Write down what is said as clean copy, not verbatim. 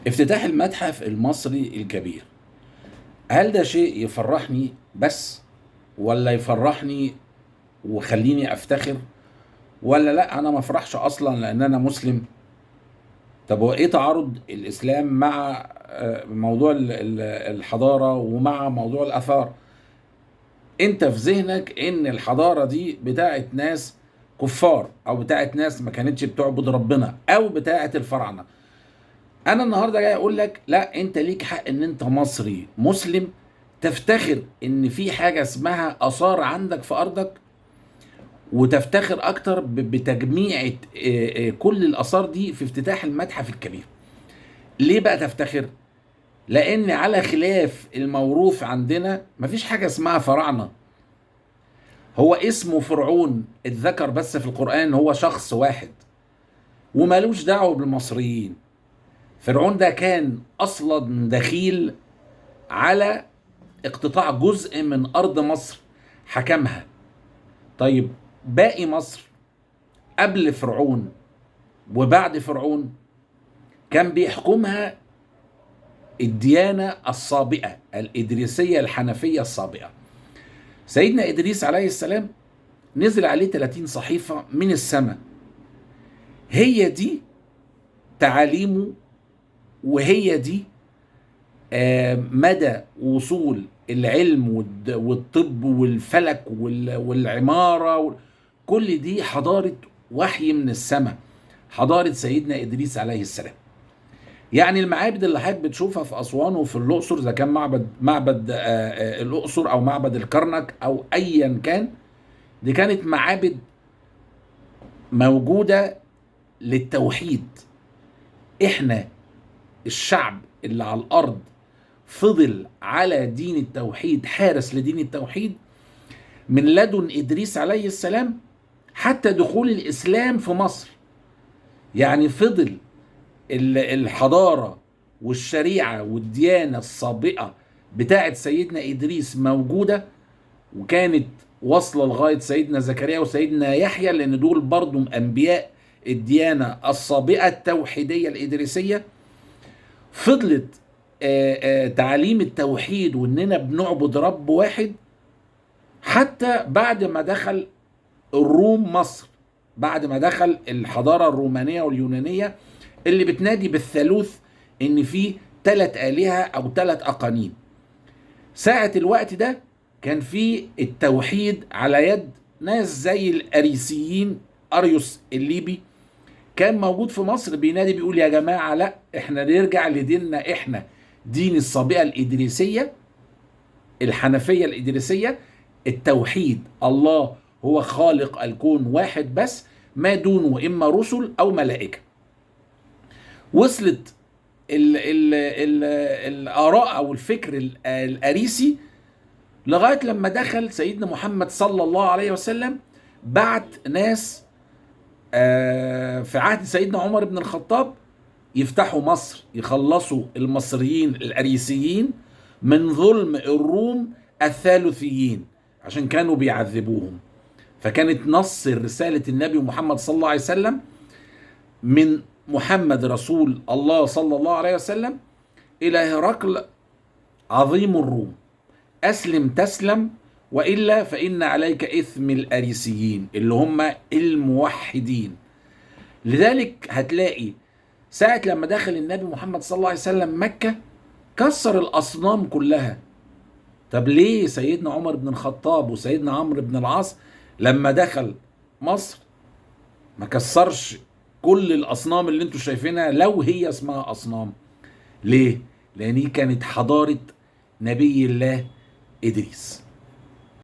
افتتاح المتحف المصري الكبير، هل ده شيء يفرحني بس، ولا يفرحني وخليني افتخر، ولا لا انا ما افرحش اصلا لان انا مسلم؟ طب هو ايه تعارض الاسلام مع موضوع الحضارة ومع موضوع الاثار؟ انت في ذهنك ان الحضارة دي بتاعت ناس كفار، او بتاعت ناس ما كانتش بتعبد ربنا، او بتاعت الفراعنة. انا النهارده جاي اقول لك لا، انت ليك حق ان انت مصري مسلم تفتخر ان في حاجه اسمها اثار عندك في ارضك، وتفتخر اكتر بتجميع كل الاثار دي في افتتاح المتحف الكبير. ليه بقى تفتخر؟ لان على خلاف الموروث عندنا مفيش حاجه اسمها فراعنه. هو اسمه فرعون اتذكر بس في القرآن، هو شخص واحد ومالوش دعوه بالمصريين. فرعون ده كان اصلا دخيل على اقتطاع جزء من أرض مصر حكمها. طيب باقي مصر قبل فرعون وبعد فرعون كان بيحكمها الديانة الصابئة الإدريسية الحنفية الصابئة. سيدنا إدريس عليه السلام نزل عليه 30 صحيفة من السماء، هي دي تعاليمه، وهي دي مدى وصول العلم والطب والفلك والعمارة، كل دي حضارة وحي من السماء، حضارة سيدنا إدريس عليه السلام. يعني المعابد اللي حضرتك بتشوفها في أسوان وفي الأقصر، إذا كان معبد الأقصر أو معبد الكرنك أو أيا كان، دي كانت معابد موجودة للتوحيد. إحنا الشعب اللي على الأرض فضل على دين التوحيد، حارس لدين التوحيد من لدن إدريس عليه السلام حتى دخول الإسلام في مصر. يعني فضل الحضارة والشريعة والديانة السابقة بتاعت سيدنا إدريس موجودة، وكانت واصلة لغاية سيدنا زكريا وسيدنا يحيى، لأن دول برضو أنبياء الديانة السابقة التوحيدية الإدريسية. فضلت تعاليم التوحيد وإننا بنعبد رب واحد حتى بعد ما دخل الروم مصر، بعد ما دخل الحضارة الرومانية واليونانية اللي بتنادي بالثالوث، ان في 3 آلهة او 3 اقانيم. ساعة الوقت ده كان في التوحيد على يد ناس زي الاريسيين، اريوس الليبي كان موجود في مصر بينادي بيقول يا جماعة لا، احنا نرجع لديننا، احنا دين السابقة الإدريسية الحنفية الإدريسية، التوحيد، الله هو خالق الكون واحد بس، ما دونه إما رسل أو ملائكة. وصلت الآراء أو الفكر الأريسي لغاية لما دخل سيدنا محمد صلى الله عليه وسلم، بعت ناس في عهد سيدنا عمر بن الخطاب يفتحوا مصر، يخلصوا المصريين الأريسيين من ظلم الروم الثالوثيين عشان كانوا بيعذبوهم. فكانت نص رسالة النبي محمد صلى الله عليه وسلم من محمد رسول الله صلى الله عليه وسلم إلى هرقل عظيم الروم: أسلم تسلم، وإلا فإن عليك إثم الأريسيين اللي هم الموحدين. لذلك هتلاقي ساعة لما دخل النبي محمد صلى الله عليه وسلم مكة كسر الأصنام كلها. طب ليه سيدنا عمر بن الخطاب وسيدنا عمرو بن العاص لما دخل مصر ما كسرش كل الأصنام اللي انتوا شايفينها لو هي اسمها أصنام؟ ليه؟ لأن دي كانت حضارة نبي الله إدريس.